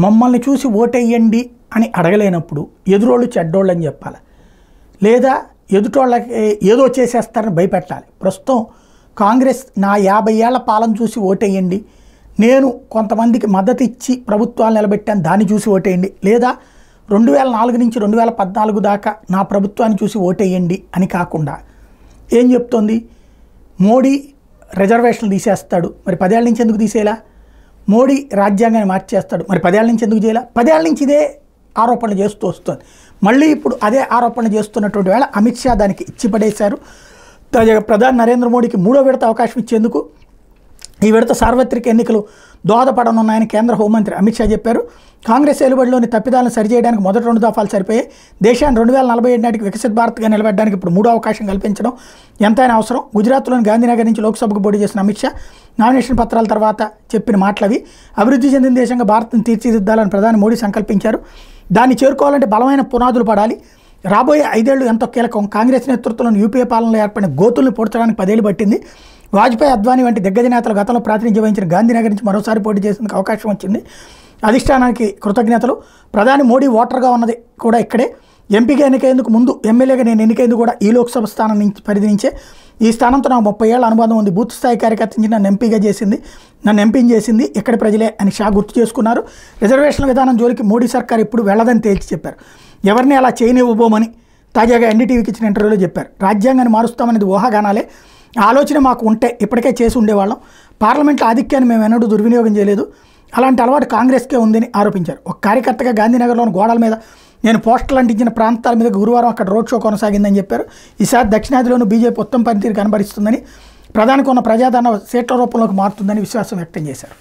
మమ్మల్ని చూసి ఓటేయండి అని అడగలేనప్పుడు ఎదురోళ్ళు చెడ్డోళ్ళు అని చెప్పాలి, లేదా ఎదుటోళ్ళకి ఏదో చేసేస్తారని భయపెట్టాలి. ప్రస్తుతం కాంగ్రెస్ నా 50 ఏళ్ల పాలన చూసి ఓటేయండి, నేను కొంతమందికి మద్దతు ఇచ్చి ప్రభుత్వాలు నిలబెట్టాను దాన్ని చూసి ఓటేయండి, లేదా 2004 నుంచి 2014 దాకా నా ప్రభుత్వాన్ని చూసి ఓటేయండి అని కాకుండా ఏం చెప్తోంది, మోడీ రిజర్వేషన్లు తీసేస్తాడు, మరి 10 ఏళ్ళ నుంచి ఎందుకు తీసేలా? మోడీ రాజ్యాంగాన్ని మార్చేస్తాడు, మరి 10 ఏళ్ళ నుంచి ఎందుకు చేయాల? 10 ఏళ్ళ నుంచి ఇదే ఆరోపణలు చేస్తూ వస్తుంది. మళ్ళీ ఇప్పుడు అదే ఆరోపణలు చేస్తున్నటువంటి వేళ అమిత్ షా దానికి ఇచ్చిపడేశారు. తాజాగా ప్రధాని నరేంద్ర మోడీకి 3వ విడత అవకాశం ఇచ్చేందుకు ఈ విడత సార్వత్రిక ఎన్నికలు దోహదపడనున్నాయని కేంద్ర హోంమంత్రి అమిత్ షా చెప్పారు. కాంగ్రెస్ ఏలుబడిలోని తప్పిదాలను సరిచేయడానికి మొదటి 2 దఫాలు సరిపోయాయి. దేశాన్ని 2047 నాటికి వికసిత్ భారత్గా నిలబెట్టడానికి ఇప్పుడు 3వ అవకాశం కల్పించడం ఎంతైనా అవసరం. గుజరాత్లోని గాంధీనగర్ నుంచి లోక్సభకు పోటీ చేసిన అమిత్ షా నామినేషన్ పత్రాల తర్వాత చెప్పిన మాటలవి. అభివృద్ధి చెందిన దేశంగా భారత్ను తీర్చిదిద్దాలని ప్రధాని మోడీ సంకల్పించారు. దాన్ని చేరుకోవాలంటే బలమైన పునాదులు పడాలి. రాబోయే 5 ఏళ్లు ఎంతో కీలకం. కాంగ్రెస్ నేతృత్వంలోని యూపీఏ పాలనలో ఏర్పడిన గోతుల్ని పూడ్చడానికి 10 ఏళ్లు పట్టింది. వాజ్పేయి, అద్వానీ వంటి దిగ్గజ నేతలు గతంలో ప్రాతినిధ్యం వహించిన గాంధీనగర్ నుంచి మరోసారి పోటీ చేసేందుకు అవకాశం వచ్చింది. అధిష్టానానికి కృతజ్ఞతలు. ప్రధాని మోడీ ఓటర్గా ఉన్నది కూడా ఇక్కడే. ఎంపీగా ఎన్నికయ్యేందుకు ముందు ఎమ్మెల్యేగా నేను ఎన్నికైంది కూడా ఈ లోక్సభ స్థానం నుంచి పరిధి నుంచే. ఈ స్థానంతో నాకు 30 ఏళ్ల అనుబంధం ఉంది. బూత్ స్థాయి కార్యకర్త నుంచి నన్ను ఎంపీని చేసింది ఇక్కడి ప్రజలే అని షా గుర్తు చేసుకున్నారు. రిజర్వేషన్ల విధానం జోలికి మోడీ సర్కార్ ఎప్పుడు వెళ్లదని తేల్చి చెప్పారు. ఎవరిని అలా చేయనివ్వబోమని తాజాగా ఎన్డీటీవీకి ఇచ్చిన ఇంటర్వ్యూలో చెప్పారు. రాజ్యాంగాన్ని మారుస్తామనేది ఊహాగానాలే. ఆలోచన మాకు ఉంటే ఇప్పటికే చేసి ఉండేవాళ్ళం. పార్లమెంట్లో ఆధిక్యాన్ని మేము ఎన్నడూ దుర్వినియోగం చేయలేదు. అలాంటి అలవాటు కాంగ్రెస్కే ఉందని ఆరోపించారు. ఒక కార్యకర్తగా గాంధీనగర్లోని గోడల మీద నేను పోస్టర్లు అంటించిన ప్రాంతాల మీద గురువారం అక్కడ రోడ్ షో కొనసాగిందని చెప్పారు. ఈసారి దక్షిణాదిలోనూ బీజేపీ ఉత్తమ పనితీరు కనబరుస్తుందని, ప్రధానికి ఉన్న ప్రజాదరణ సీట్ల రూపంలోకి మారుతుందని విశ్వాసం వ్యక్తం చేశారు.